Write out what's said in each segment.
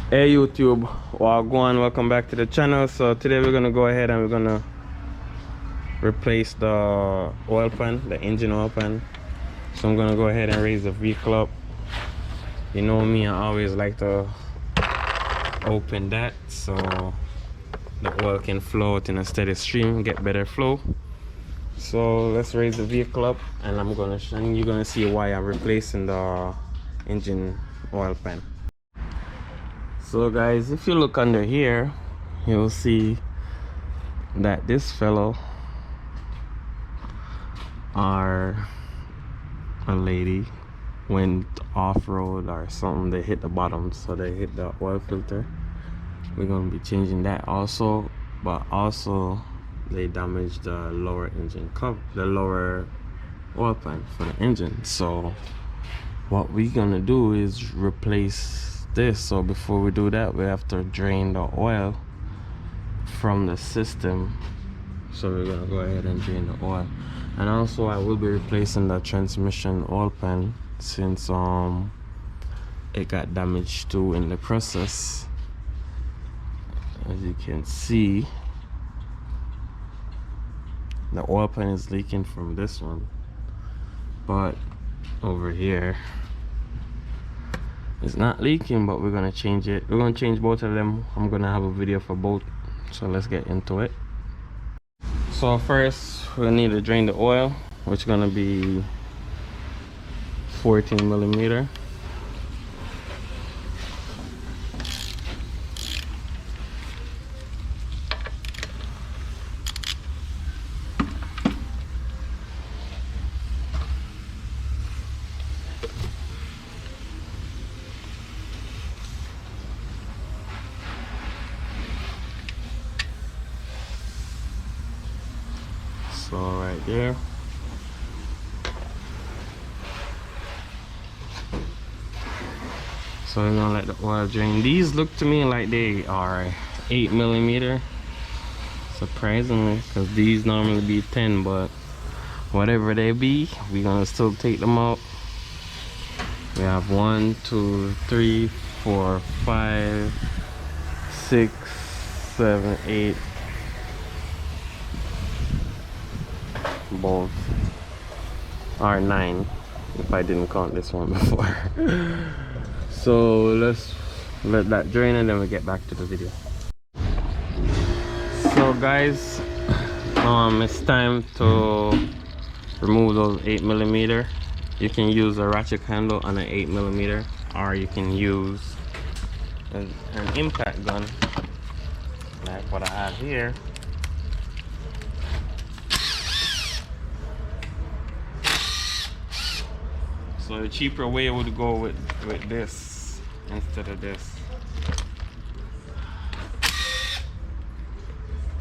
Hey YouTube, wagwan, welcome back to the channel. So today we're gonna go ahead and we're gonna replace the oil pan, the engine oil pan. So I'm gonna go ahead and raise the vehicle up. You know me, I always like to open that so the oil can flow out in a steady stream, get better flow. So let's raise the vehicle up, and you're gonna see why I'm replacing the engine oil pan. So guys, if you look under here, you'll see that this fellow or a lady went off-road or something. They hit the bottom, so they hit the oil filter. We're gonna be changing that also, but also they damaged the lower engine cover, the lower oil pan for the engine. So what we're gonna do is replace this. So before we do that, we have to drain the oil from the system. So we're gonna go ahead and drain the oil, and also I will be replacing the transmission oil pan since it got damaged too in the process. As you can see, the oil pan is leaking from this one, but over here it's not leaking. But we're gonna change it. We're gonna change both of them. I'm gonna have a video for both, so let's get into it. So first we need to drain the oil, which is gonna be 14 millimeter. So right there. So we're gonna let the oil drain. These look to me like they are 8 millimeter, surprisingly, because these normally be 10, but whatever they be, we're gonna still take them out. We have 1, 2, 3, 4, 5, 6, 7, 8 bolts, or 9 if I didn't count this one before. So let's let that drain and then we get back to the video. So guys, it's time to remove those 8 millimeter. You can use a ratchet handle on an 8 millimeter, or you can use an impact gun like what I have here. So the cheaper way would go with this instead of this.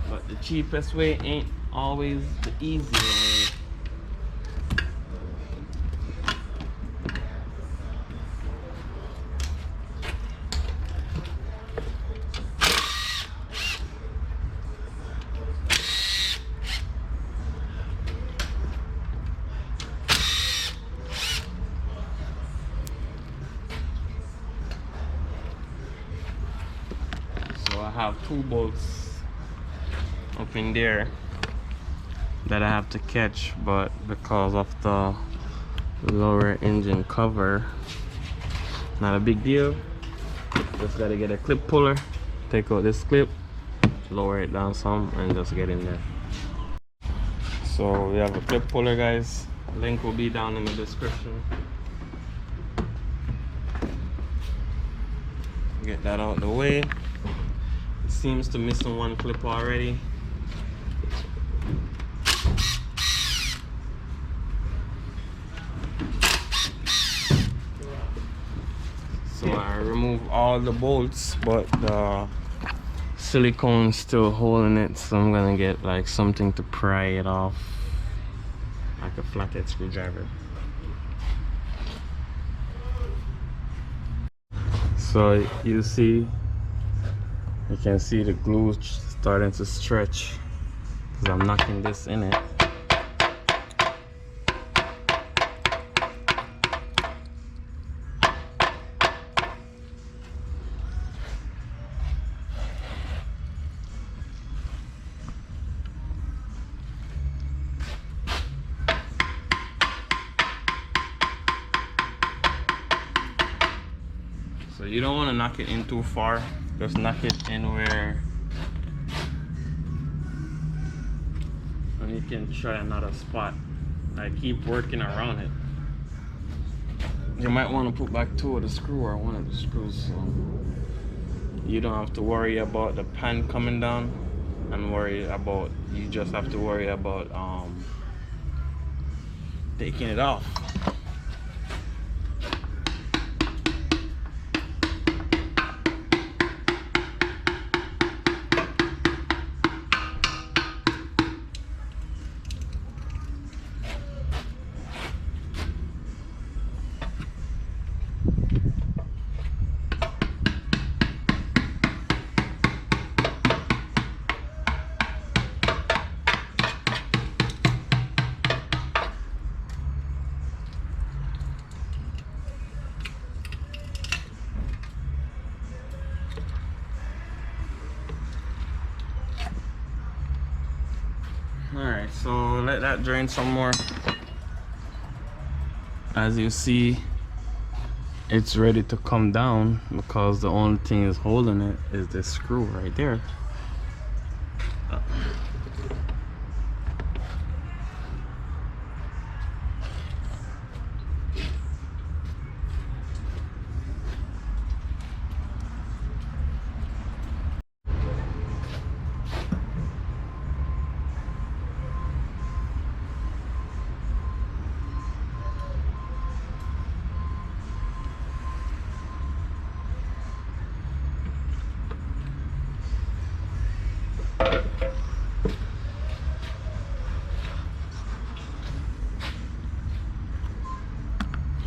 But the cheapest way ain't always the easy way. So I have 2 bolts up in there that I have to catch, but because of the lower engine cover, not a big deal. Just gotta get a clip puller, take out this clip, lower it down some, and just get in there. So we have a clip puller, guys. Link will be down in the description. Get that out of the way. It seems to missing 1 clip already. So I remove all the bolts, but the silicone is still holding it, so I'm gonna get like something to pry it off, like a flathead screwdriver. So you can see the glue starting to stretch because I'm knocking this in it. So you don't want to knock it in too far. Just knock it in where, and you can try another spot. I keep working around it. You might want to put back two of the screw or one of the screws, so you don't have to worry about the pan coming down, and you just have to worry about taking it off. Alright, so let that drain some more. As you see, it's ready to come down because the only thing is holding it is this screw right there.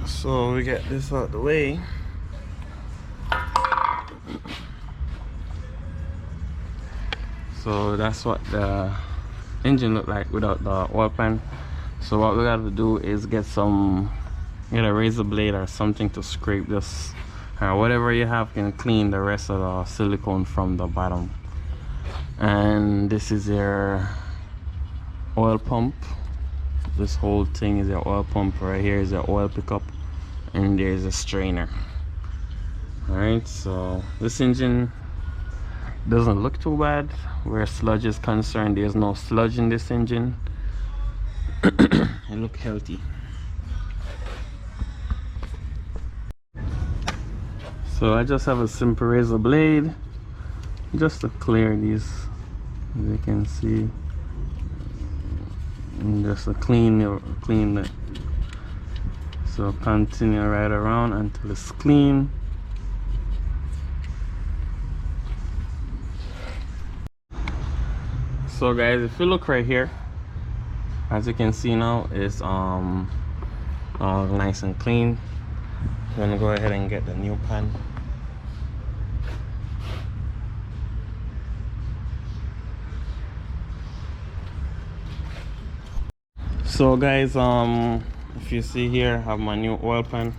So we get this out the way. So that's what the engine looked like without the oil pan. So what we gotta do is get a razor blade or something to scrape this, or whatever you have can clean the rest of the silicone from the bottom. And this is your oil pump. This whole thing is your oil pump. Right here is your oil pickup, and there's a strainer. Alright, so this engine doesn't look too bad where sludge is concerned. There's no sludge in this engine. It looks healthy. So I just have a simple razor blade just to clear these, as you can see, and just to clean it. So continue right around until it's clean. So guys, if you look right here, as you can see now, it's all nice and clean. I'm gonna go ahead and get the new pan. So guys, if you see here, I have my new oil pan,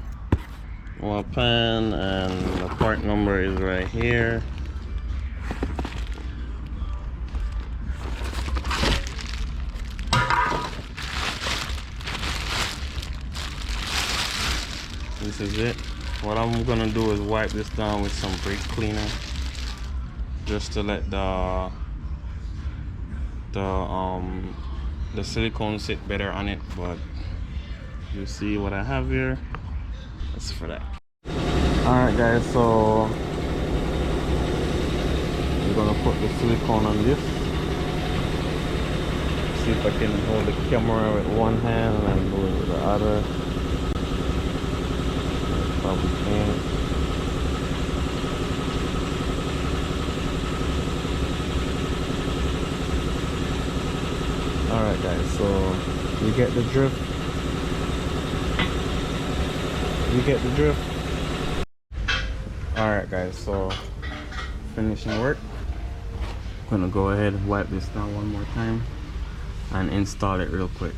and the part number is right here. This is it. What I'm gonna do is wipe this down with some brake cleaner, just to let the silicone sit better on it. But you see what I have here. That's for that. Alright guys, so I'm gonna put the silicone on this. See if I can hold the camera with one hand and then do it with the other. Probably can't. Alright guys, so you get the drift. Alright guys, so finishing work. I'm gonna go ahead and wipe this down one more time and install it real quick.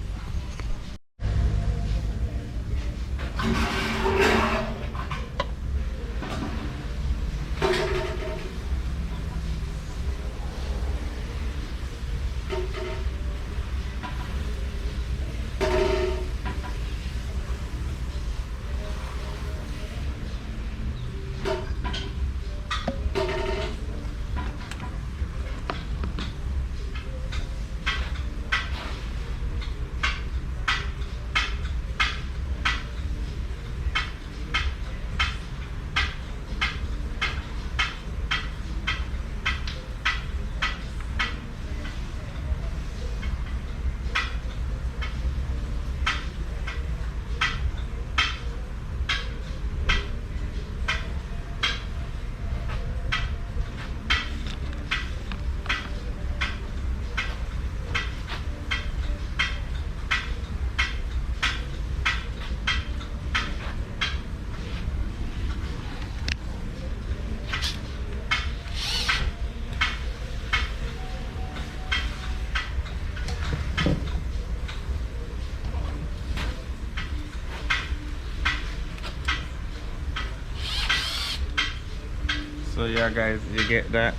So yeah guys, you get that.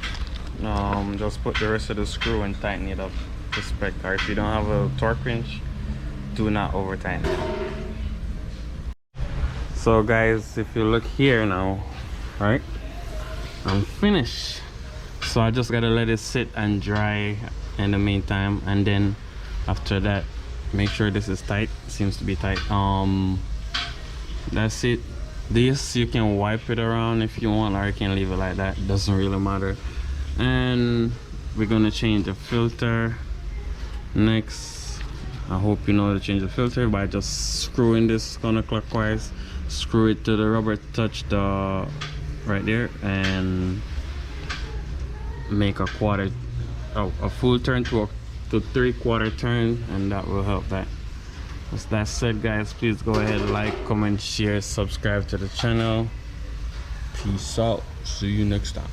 Just put the rest of the screw and tighten it up to spec, or if you don't have a torque wrench, do not over tighten it. So guys, if you look here now, right, I'm finished. So I just gotta let it sit and dry in the meantime, and then after that, make sure this is tight. Seems to be tight. That's it. This you can wipe it around if you want, or you can leave it like that. Doesn't really matter. And we're gonna change the filter next. I hope you know how to change the filter by just screwing this counterclockwise. Screw it to the rubber, touch the right there, and make a full turn to a 3/4 turn, and that will help that. With that said guys, please go ahead, like, comment, share, subscribe to the channel. Peace out, see you next time.